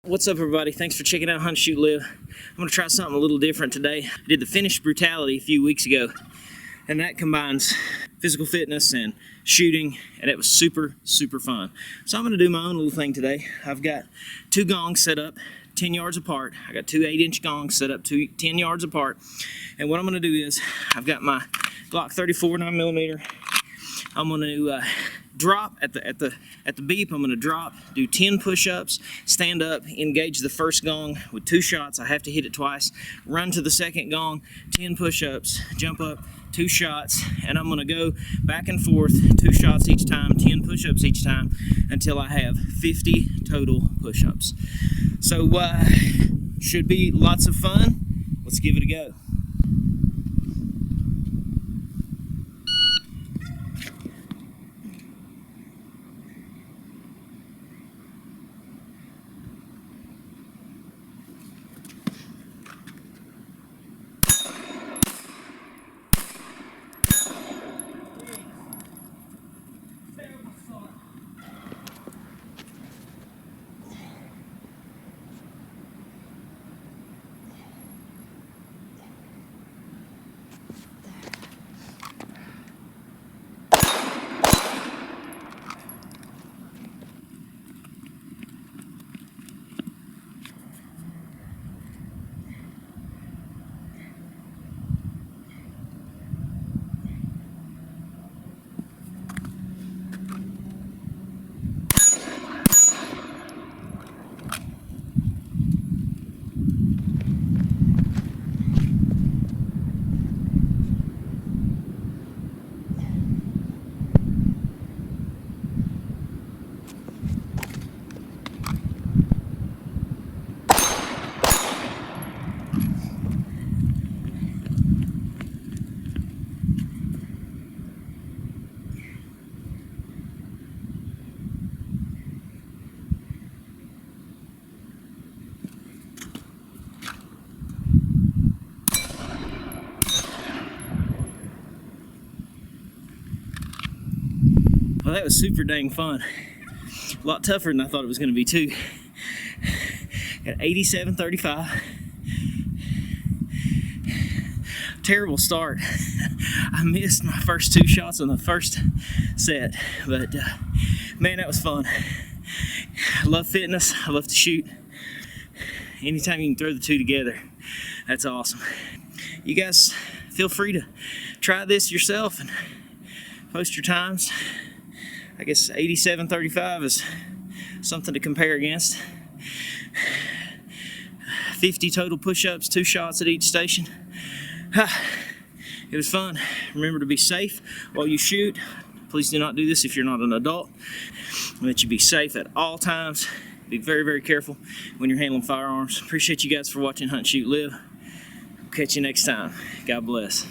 What's up, everybody? Thanks for checking out Hunt, Shoot, Live. I'm going to try something a little different today. I did the finished brutality a few weeks ago, and that combines physical fitness and shooting, and it was super fun. So I'm going to do my own little thing today. I've got two gongs set up 10 yards apart. I got two 8-inch gongs set up 10 yards apart, and what I'm going to do is I've got my Glock 34 9mm. I'm going to drop at the beep. I'm going to drop, do 10 push-ups, stand up, engage the first gong with 2 shots. I have to hit it twice. Run to the second gong, 10 push-ups, jump up, 2 shots, and I'm going to go back and forth, 2 shots each time, 10 push-ups each time, until I have 50 total push-ups. So should be lots of fun. Let's give it a go. Well, that was super dang fun. A lot tougher than I thought it was going to be, too. At 87.35. Terrible start. I missed my first 2 shots on the first set, but man, that was fun. I love fitness. I love to shoot. Anytime you can throw the two together, that's awesome. You guys feel free to try this yourself and post your times. I guess 87.35 is something to compare against. 50 total push-ups, 2 shots at each station. It was fun. Remember to be safe while you shoot. Please do not do this if you're not an adult. Let you be safe at all times. Be very careful when you're handling firearms. Appreciate you guys for watching Hunt, Shoot, Live. Catch you next time. God bless.